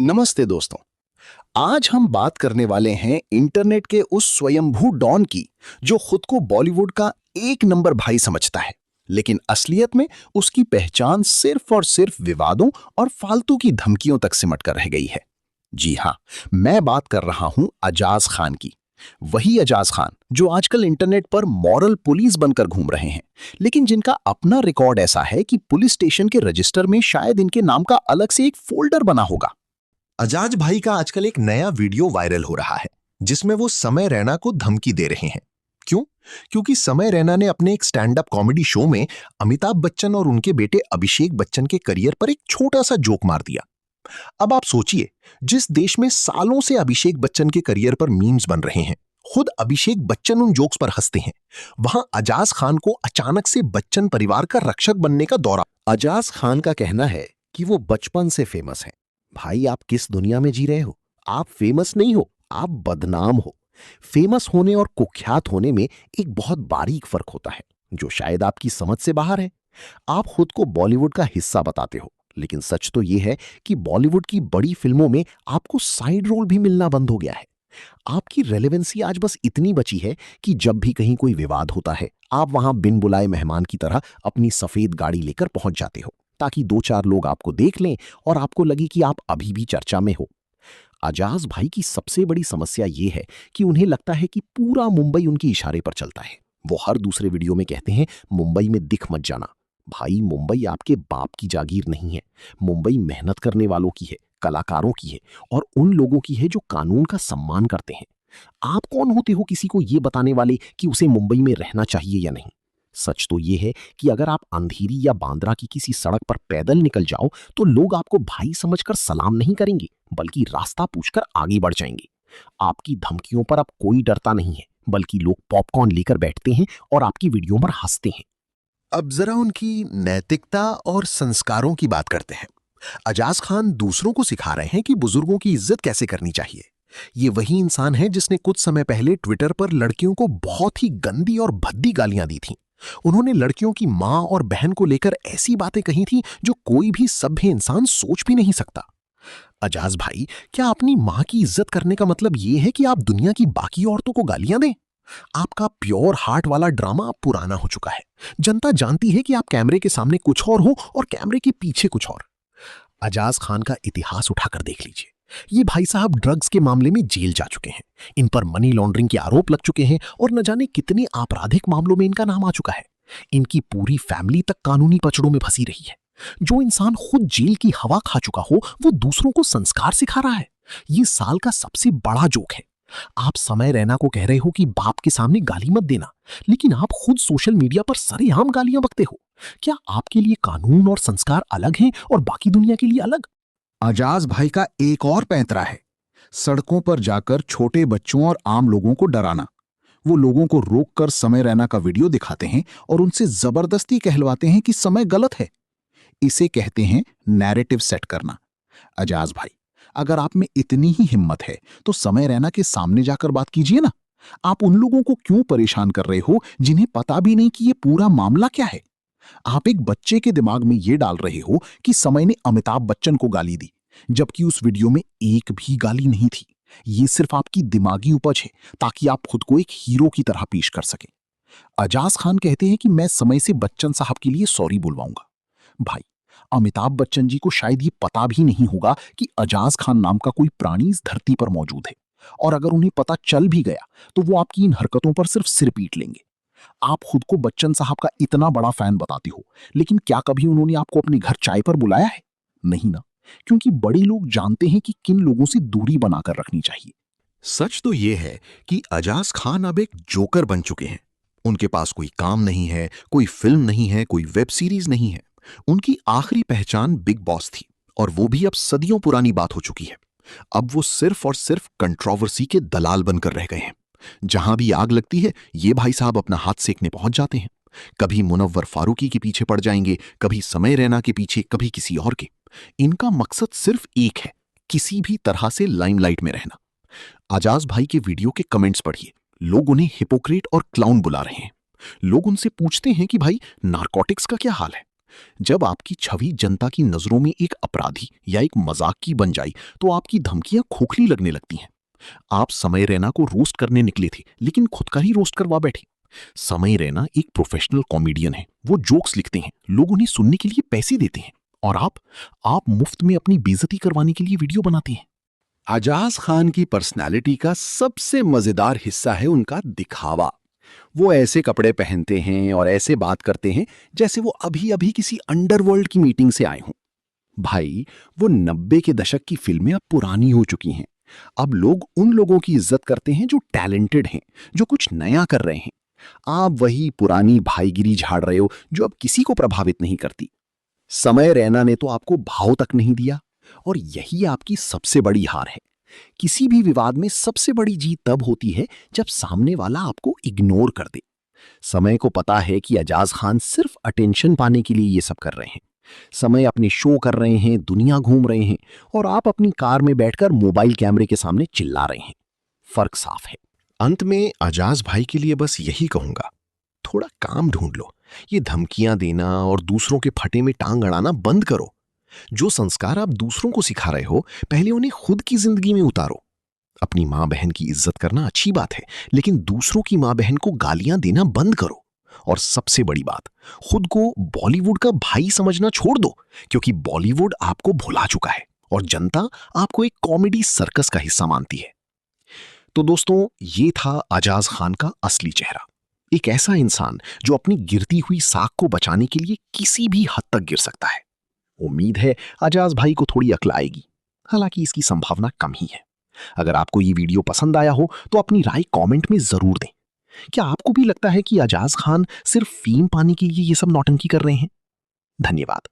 नमस्ते दोस्तों। आज हम बात करने वाले हैं इंटरनेट के उस स्वयंभू डॉन की जो खुद को बॉलीवुड का एक नंबर भाई समझता है, लेकिन असलियत में उसकी पहचान सिर्फ और सिर्फ विवादों और फालतू की धमकियों तक सिमट कर रह गई है। जी हाँ, मैं बात कर रहा हूं अजाज खान की। वही अजाज खान जो आजकल इंटरनेट पर मॉरल पुलिस बनकर घूम रहे हैं, लेकिन जिनका अपना रिकॉर्ड ऐसा है कि पुलिस स्टेशन के रजिस्टर में शायद इनके नाम का अलग से एक फोल्डर बना होगा। अजाज भाई का आजकल एक नया वीडियो वायरल हो रहा है जिसमें वो समय रैना को धमकी दे रहे हैं। क्यों? क्योंकि समय रैना ने अपने एक स्टैंड अप कॉमेडी शो में अमिताभ बच्चन और उनके बेटे अभिषेक बच्चन के करियर पर एक छोटा सा जोक मार दिया। अब आप सोचिए, जिस देश में सालों से अभिषेक बच्चन के करियर पर मीम्स बन रहे हैं, खुद अभिषेक बच्चन उन जोक्स पर हंसते हैं, वहां अजाज खान को अचानक से बच्चन परिवार का रक्षक बनने का दौरा। अजाज खान का कहना है कि वो बचपन से फेमस हैं। भाई, आप किस दुनिया में जी रहे हो? आप फेमस नहीं हो, आप बदनाम हो। फेमस होने और कुख्यात होने में एक बहुत बारीक फर्क होता है जो शायद आपकी समझ से बाहर है। आप खुद को बॉलीवुड का हिस्सा बताते हो, लेकिन सच तो यह है कि बॉलीवुड की बड़ी फिल्मों में आपको साइड रोल भी मिलना बंद हो गया है। आपकी रेलेवेंसी आज बस इतनी बची है कि जब भी कहीं कोई विवाद होता है, आप वहां बिन बुलाए मेहमान की तरह अपनी सफेद गाड़ी लेकर पहुंच जाते हो ताकि दो चार लोग आपको देख लें और आपको लगे कि आप अभी भी चर्चा में हो। अजाज भाई की सबसे बड़ी समस्या यह है कि उन्हें लगता है कि पूरा मुंबई उनके इशारे पर चलता है। वो हर दूसरे वीडियो में कहते हैं, मुंबई में दिख मत जाना। भाई, मुंबई आपके बाप की जागीर नहीं है। मुंबई मेहनत करने वालों की है, कलाकारों की है और उन लोगों की है जो कानून का सम्मान करते हैं। आप कौन होते हो किसी को यह बताने वाले कि उसे मुंबई में रहना चाहिए या नहीं? सच तो यह है कि अगर आप अंधेरी या बांद्रा की किसी सड़क पर पैदल निकल जाओ तो लोग आपको भाई समझकर सलाम नहीं करेंगे, बल्कि रास्ता पूछकर आगे बढ़ जाएंगे। आपकी धमकियों पर अब कोई डरता नहीं है, बल्कि लोग पॉपकॉर्न लेकर बैठते हैं और आपकी वीडियो पर हंसते हैं। अब जरा उनकी नैतिकता और संस्कारों की बात करते हैं। अजाज खान दूसरों को सिखा रहे हैं कि बुजुर्गों की इज्जत कैसे करनी चाहिए। ये वही इंसान है जिसने कुछ समय पहले ट्विटर पर लड़कियों को बहुत ही गंदी और भद्दी गालियां दी थीं। उन्होंने लड़कियों की मां और बहन को लेकर ऐसी बातें कही थीं जो कोई भी सभ्य इंसान सोच भी नहीं सकता। अजाज भाई, क्या अपनी मां की इज्जत करने का मतलब यह है कि आप दुनिया की बाकी औरतों को गालियां दें? आपका प्योर हार्ट वाला ड्रामा अब पुराना हो चुका है। जनता जानती है कि आप कैमरे के सामने कुछ और हो और कैमरे के पीछे कुछ और। अजाज खान का इतिहास उठाकर देख लीजिए। ये भाई साहब ड्रग्स के मामले में जेल जा चुके हैं, इन पर मनी लॉन्ड्रिंग के आरोप लग चुके हैं और न जाने कितने आपराधिक मामलों में इनका नाम आ चुका है। इनकी पूरी फैमिली तक कानूनी पचड़ों में फंसी रही है। जो इंसान खुद जेल की हवा खा चुका हो, वो दूसरों को संस्कार सिखा रहा है। ये साल का सबसे बड़ा जोक है। आप समय रैना को कह रहे हो कि बाप के सामने गाली मत देना, लेकिन आप खुद सोशल मीडिया पर सरेआम गालियां बकते हो। क्या आपके लिए कानून और संस्कार अलग हैं और बाकी दुनिया के लिए अलग? अजाज भाई का एक और पैंतरा है, सड़कों पर जाकर छोटे बच्चों और आम लोगों को डराना। वो लोगों को रोककर समय रैना का वीडियो दिखाते हैं और उनसे जबरदस्ती कहलवाते हैं कि समय गलत है। इसे कहते हैं नैरेटिव सेट करना। अजाज भाई, अगर आप में इतनी ही हिम्मत है तो समय रैना के सामने जाकर बात कीजिए ना। आप उन लोगों को क्यों परेशान कर रहे हो जिन्हें पता भी नहीं कि ये पूरा मामला क्या है? आप एक बच्चे के दिमाग में ये डाल रहे हो कि समय ने अमिताभ बच्चन को गाली दी, जबकि उस वीडियो में एक भी गाली नहीं थी। ये सिर्फ आपकी दिमागी उपज है ताकि आप खुद को एक हीरो की तरह पेश कर सकें। अजाज खान कहते हैं कि मैं समय से बच्चन साहब के लिए सॉरी बुलवाऊंगा। भाई, अमिताभ बच्चन जी को शायद ये पता भी नहीं होगा कि अजाज खान नाम का कोई प्राणी इस धरती पर मौजूद है, और अगर उन्हें पता चल भी गया तो वो आपकी इन हरकतों पर सिर्फ सिर पीट लेंगे। आप खुद को बच्चन साहब का इतना बड़ा फैन बताते हो, लेकिन क्या कभी उन्होंने आपको अपने घर चाय पर बुलाया है? नहीं ना, क्योंकि बड़े लोग जानते हैं कि किन लोगों से दूरी बनाकर रखनी चाहिए। सच तो यह है कि अजाज खान अब एक जोकर बन चुके हैं। उनके पास कोई काम नहीं है, कोई फिल्म नहीं है, कोई वेब सीरीज नहीं है। उनकी आखिरी पहचान बिग बॉस थी और वो भी अब सदियों पुरानी बात हो चुकी है। अब वो सिर्फ और सिर्फ कंट्रोवर्सी के दलाल बनकर रह गए हैं। जहां भी आग लगती है, ये भाई साहब अपना हाथ सेकने पहुंच जाते हैं। कभी मुनव्वर फारूकी के पीछे पड़ जाएंगे, कभी समय रैना के पीछे, कभी किसी और के। इनका मकसद सिर्फ एक है, किसी भी तरह से लाइमलाइट में रहना। अजाज भाई के वीडियो के कमेंट्स पढ़िए। लोग उन्हें हिपोक्रेट और क्लाउन बुला रहे हैं। लोग उनसे पूछते हैं कि भाई, नारकोटिक्स का क्या हाल है? जब आपकी छवि जनता की नजरों में एक अपराधी या एक मजाक की बन जाई तो आपकी धमकियां खोखली लगने लगती हैं। आप समय रैना को रोस्ट करने निकले थे लेकिन खुद का ही रोस्ट करवा बैठे। समय रैना एक प्रोफेशनल कॉमेडियन है, वो जोक्स लिखते हैं, लोग उन्हें सुनने के लिए पैसे देते हैं, और आप मुफ्त में अपनी बेइज्जती करवाने के लिए वीडियो बनाते हैं। अजाज खान की पर्सनालिटी का सबसे मजेदार हिस्सा है उनका दिखावा। वो ऐसे कपड़े पहनते हैं और ऐसे बात करते हैं जैसे वो अभी अभी किसी अंडरवर्ल्ड की मीटिंग से आए हों। भाई, वो 90 के दशक की फिल्में अब पुरानी हो चुकी हैं। अब लोग उन लोगों की इज्जत करते हैं जो टैलेंटेड हैं, जो कुछ नया कर रहे हैं। आप वही पुरानी भाईगिरी झाड़ रहे हो जो अब किसी को प्रभावित नहीं करती। समय रैना ने तो आपको भाव तक नहीं दिया, और यही आपकी सबसे बड़ी हार है। किसी भी विवाद में सबसे बड़ी जीत तब होती है जब सामने वाला आपको इग्नोर कर दे। समय को पता है कि अजाज खान सिर्फ अटेंशन पाने के लिए ये सब कर रहे हैं। समय अपने शो कर रहे हैं, दुनिया घूम रहे हैं, और आप अपनी कार में बैठकर मोबाइल कैमरे के सामने चिल्ला रहे हैं। फर्क साफ है। अंत में अजाज भाई के लिए बस यही कहूंगा, थोड़ा काम ढूंढ लो। ये धमकियां देना और दूसरों के फटे में टांग अड़ाना बंद करो। जो संस्कार आप दूसरों को सिखा रहे हो, पहले उन्हें खुद की जिंदगी में उतारो। अपनी माँ बहन की इज्जत करना अच्छी बात है, लेकिन दूसरों की माँ बहन को गालियां देना बंद करो। और सबसे बड़ी बात, खुद को बॉलीवुड का भाई समझना छोड़ दो, क्योंकि बॉलीवुड आपको भुला चुका है और जनता आपको एक कॉमेडी सर्कस का हिस्सा मानती है। तो दोस्तों, ये था अजाज खान का असली चेहरा। एक ऐसा इंसान जो अपनी गिरती हुई साख को बचाने के लिए किसी भी हद तक गिर सकता है। उम्मीद है अजाज भाई को थोड़ी अक्ल आएगी, हालांकि इसकी संभावना कम ही है। अगर आपको ये वीडियो पसंद आया हो तो अपनी राय कमेंट में जरूर दें। क्या आपको भी लगता है कि अजाज खान सिर्फ फेम पाने के लिए ये सब नौटंकी कर रहे हैं? धन्यवाद।